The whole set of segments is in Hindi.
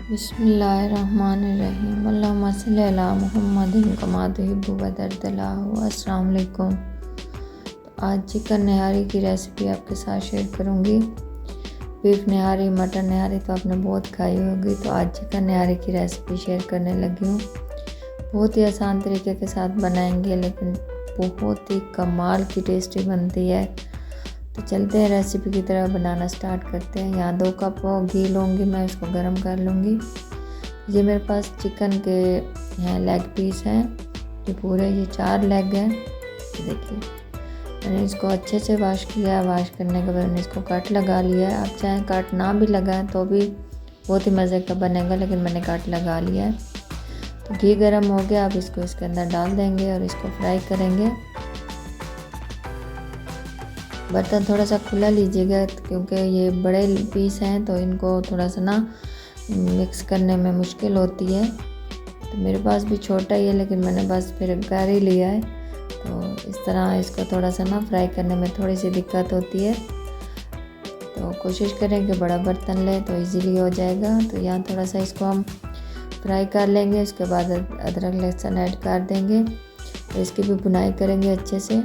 बिस्मिल्लाहिर्रहमानिर्रहीम अल्लाहुम्मा सल्लि अला मुहम्मदिन कमा तुहिब्बु व तर्दल्लाहु। अस्सलाम वालेकुम। तो आज चिकन नहारी की रेसिपी आपके साथ शेयर करूँगी। बीफ नहारी, मटन नहारी तो आपने बहुत खाई होगी, तो आज चिकन नहारी की रेसिपी शेयर करने लगी हूँ। बहुत ही आसान तरीके के साथ बनाएंगे, लेकिन बहुत ही कमाल की टेस्टी बनती है। तो चलते हैं रेसिपी की तरह बनाना स्टार्ट करते हैं। यहाँ 2 कप घी लूँगी, मैं इसको गर्म कर लूँगी। ये मेरे पास चिकन के हैं लेग पीस हैं, ये पूरे 4 लेग हैं। देखिए मैंने इसको अच्छे से वॉश किया है। वॉश करने के बाद मैंने इसको कट लगा लिया है। आप चाहें कट ना भी लगाएं तो भी बहुत ही मज़े का बनेगा, लेकिन मैंने कट लगा लिया है। तो घी गर्म हो गया, अब इसको इसके अंदर डाल देंगे और इसको फ्राई करेंगे। बर्तन थोड़ा सा खुला लीजिएगा, क्योंकि ये बड़े पीस हैं तो इनको थोड़ा सा ना मिक्स करने में मुश्किल होती है। तो मेरे पास भी छोटा ही है, लेकिन मैंने बस फिर कर ही लिया है। तो इस तरह इसको थोड़ा सा ना फ्राई करने में थोड़ी सी दिक्कत होती है, तो कोशिश करें कि बड़ा बर्तन लें तो इजीली हो जाएगा। तो यहाँ थोड़ा सा इसको हम फ्राई कर लेंगे। उसके बाद अदरक लहसुन ऐड कर देंगे और इसकी भी भुनाई करेंगे अच्छे से।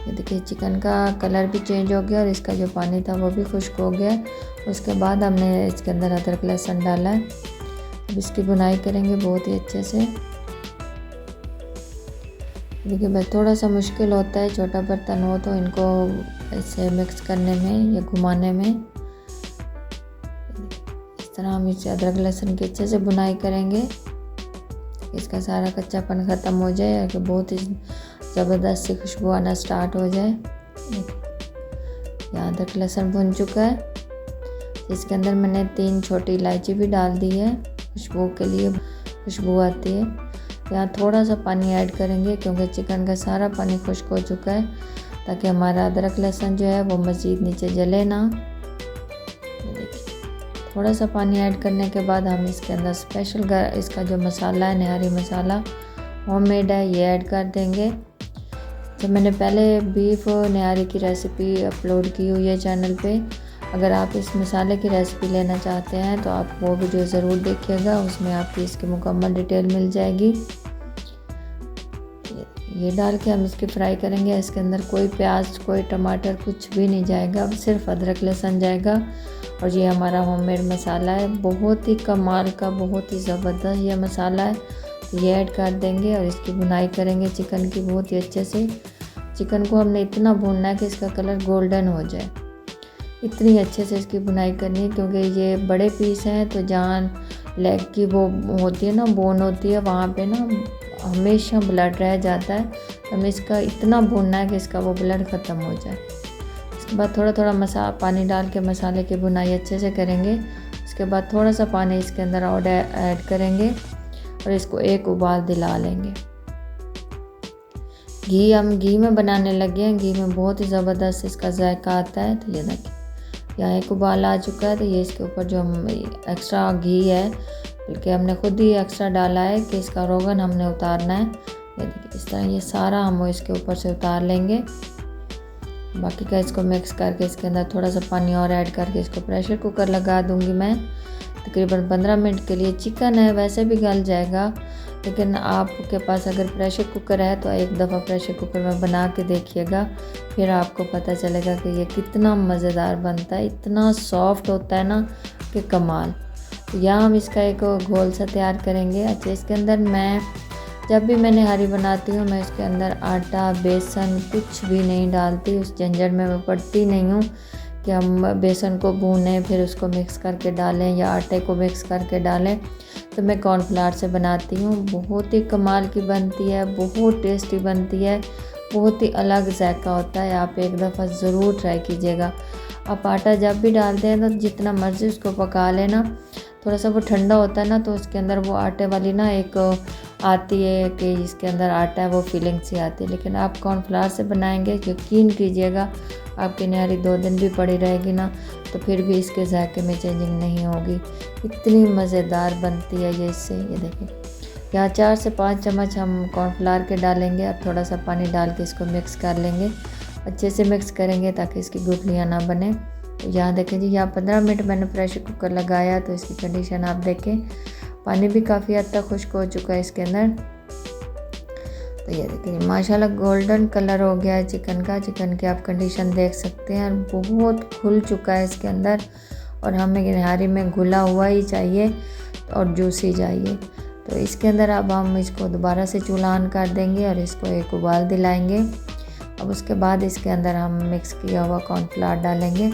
ये देखिए चिकन का कलर भी चेंज हो गया और इसका जो पानी था वो भी खुश्क हो गया। उसके बाद हमने इसके अंदर अदरक लहसुन डाला है। अब इसकी भुनाई करेंगे बहुत ही अच्छे से। देखिए मैं थोड़ा सा मुश्किल होता है, छोटा बर्तन हो तो इनको ऐसे मिक्स करने में या घुमाने में। इस तरह हम इसे अदरक लहसुन की अच्छे से भुनाई करेंगे, इसका सारा कच्चापन ख़त्म हो जाए कि बहुत ही ज़बरदस्त सी खुशबू आना स्टार्ट हो जाए। यहाँ अदरक लहसुन भुन चुका है। इसके अंदर मैंने 3 छोटी इलायची भी डाल दी है, खुशबू के लिए, खुशबू आती है। यहाँ थोड़ा सा पानी ऐड करेंगे, क्योंकि चिकन का सारा पानी खुश्क हो चुका है, ताकि हमारा अदरक लहसुन जो है वो मज़ीद नीचे जले ना। थोड़ा सा पानी ऐड करने के बाद हम इसके अंदर स्पेशल इसका जो मसाला है, नहारी मसाला होममेड है, ये ऐड कर देंगे। जब मैंने पहले बीफ नहारी की रेसिपी अपलोड की हुई है चैनल पे, अगर आप इस मसाले की रेसिपी लेना चाहते हैं तो आप वो वीडियो ज़रूर देखिएगा, उसमें आपकी इसकी मुकम्मल डिटेल मिल जाएगी। ये डाल के हम इसकी फ्राई करेंगे। इसके अंदर कोई प्याज, कोई टमाटर, कुछ भी नहीं जाएगा, सिर्फ अदरक लहसुन जाएगा। और ये हमारा होममेड मसाला है, बहुत ही कमाल का, बहुत ही ज़बरदस्त ये मसाला है। तो ये ऐड कर देंगे और इसकी भुनाई करेंगे चिकन की बहुत ही अच्छे से। चिकन को हमने इतना भूनना है कि इसका कलर गोल्डन हो जाए, इतनी अच्छे से इसकी भुनाई करनी है। क्योंकि ये बड़े पीस हैं, तो जहाँ लेग की वो होती है ना, बोन होती है, वहाँ पे ना हमेशा ब्लड रह जाता है। तो हमें इसका इतना भूनना है कि इसका वो ब्लड ख़त्म हो जाए। इसके बाद थोड़ा थोड़ा पानी डाल के मसाले की भुनाई अच्छे से करेंगे। उसके बाद थोड़ा सा पानी इसके अंदर और ऐड करेंगे और इसको एक उबाल दिला लेंगे। हम घी में बनाने लगे हैं, घी में बहुत ही ज़बरदस्त इसका जायका आता है। तो ये देखिए यहाँ एक उबाल आ चुका है। तो ये इसके ऊपर जो हम एक्स्ट्रा घी है, बल्कि हमने खुद ही एक्स्ट्रा डाला है कि इसका रोगन हमने उतारना है। ये देखिए इस तरह ये सारा हम इसके ऊपर से उतार लेंगे। बाकी का इसको मिक्स करके इसके अंदर थोड़ा सा पानी और ऐड करके इसको प्रेशर कुकर लगा दूंगी मैं तकरीबन 15 मिनट के लिए। चिकन है वैसे भी गल जाएगा, लेकिन आपके पास अगर प्रेशर कुकर है तो एक दफ़ा प्रेशर कुकर में बना के देखिएगा, फिर आपको पता चलेगा कि ये कितना मज़ेदार बनता है, इतना सॉफ्ट होता है ना कि कमाल। तो यहाँ हम इसका एक घोल सा तैयार करेंगे। अच्छा, इसके अंदर मैं जब भी मैं नहारी बनाती हूँ, मैं इसके अंदर आटा, बेसन कुछ भी नहीं डालती। उस झंझट में मैं पड़ती नहीं हूँ कि हम बेसन को भूनें फिर उसको मिक्स करके डालें या आटे को मिक्स करके डालें। तो मैं कॉर्नफ्लावर से बनाती हूँ, बहुत ही कमाल की बनती है, बहुत टेस्टी बनती है, बहुत ही अलग जायका होता है। आप एक दफ़ा ज़रूर ट्राई कीजिएगा। आप आटा जब भी डालते हैं तो जितना मर्ज़ी उसको पका लेना, थोड़ा सा वो ठंडा होता है ना, तो उसके अंदर वो आटे वाली ना एक आती है कि इसके अंदर आटा है, वो फीलिंग सी आती है। लेकिन आप कॉर्नफ्लावर से बनाएंगे, यकीन कीजिएगा आपकी नहारी 2 दिन भी पड़ी रहेगी ना, तो फिर भी इसके जायके में चेंजिंग नहीं होगी। इतनी मज़ेदार बनती है ये इससे। ये देखिए यहाँ 4 से 5 चम्मच हम कॉर्नफ्लावर के डालेंगे और थोड़ा सा पानी डाल के इसको मिक्स कर लेंगे। अच्छे से मिक्स करेंगे ताकि इसकी गुठलियाँ ना बने। तो यहाँ देखें जी, यहाँ 15 मिनट मैंने प्रेशर कुकर लगाया तो इसकी कंडीशन आप देखें, पानी भी काफ़ी हद तक खुश्क हो चुका है इसके अंदर। तो ये देखिए माशाल्लाह गोल्डन कलर हो गया है चिकन का। चिकन की आप कंडीशन देख सकते हैं, बहुत खुल चुका है इसके अंदर, और हमें निहारी में घुला हुआ ही चाहिए और जूसी चाहिए। तो इसके अंदर अब हम इसको दोबारा से चूल्हा ऑन कर देंगे और इसको एक उबाल दिलाएंगे। अब उसके बाद इसके अंदर हम मिक्स किया हुआ कॉर्नफ्लावर डालेंगे।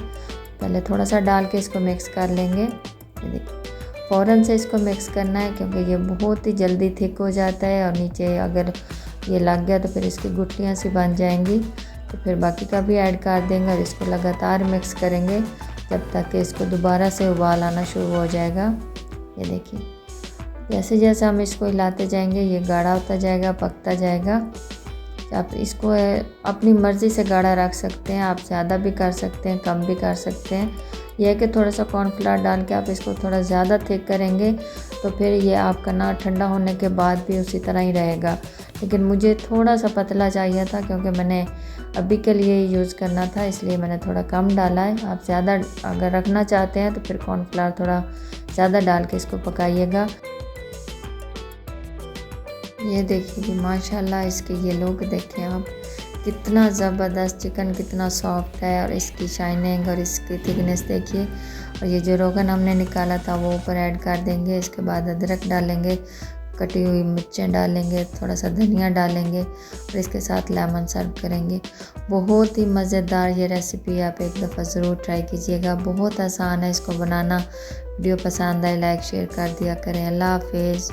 पहले थोड़ा सा डाल के इसको मिक्स कर लेंगे। ये देखिए फ़ौरन से इसको मिक्स करना है क्योंकि ये बहुत ही जल्दी थिक हो जाता है, और नीचे अगर ये लग गया तो फिर इसकी गुठलियाँ सी बन जाएंगी। तो फिर बाकी का भी ऐड कर देंगे और इसको लगातार मिक्स करेंगे जब तक कि इसको दोबारा से उबाल आना शुरू हो जाएगा। ये देखिए जैसे जैसे हम इसको हिलाते जाएंगे ये गाढ़ा होता जाएगा, पकता जाएगा। आप इसको अपनी मर्ज़ी से गाढ़ा रख सकते हैं, आप ज़्यादा भी कर सकते हैं, कम भी कर सकते हैं। यह है कि थोड़ा सा कॉर्नफ्लावर डाल के आप इसको थोड़ा ज़्यादा थिक करेंगे तो फिर ये आपका ना ठंडा होने के बाद भी उसी तरह ही रहेगा। लेकिन मुझे थोड़ा सा पतला चाहिए था क्योंकि मैंने अभी के लिए यूज़ करना था, इसलिए मैंने थोड़ा कम डाला है। आप ज़्यादा अगर रखना चाहते हैं तो फिर कॉर्नफ्लावर थोड़ा ज़्यादा डाल के इसको पकाइएगा। ये देखिए कि माशाल्लाह इसके ये लुक देखें आप, कितना ज़बरदस्त चिकन, कितना सॉफ्ट है, और इसकी शाइनिंग और इसकी थिकनेस देखिए। और ये जो रोगन हमने निकाला था वो ऊपर ऐड कर देंगे। इसके बाद अदरक डालेंगे, कटी हुई मिर्चें डालेंगे, थोड़ा सा धनिया डालेंगे और इसके साथ लेमन सर्व करेंगे। बहुत ही मज़ेदार ये रेसिपी, आप एक दफ़ा ज़रूर ट्राई कीजिएगा। बहुत आसान है इसको बनाना। वीडियो पसंद आए लाइक शेयर कर दिया करें। अल्लाह हाफिज़।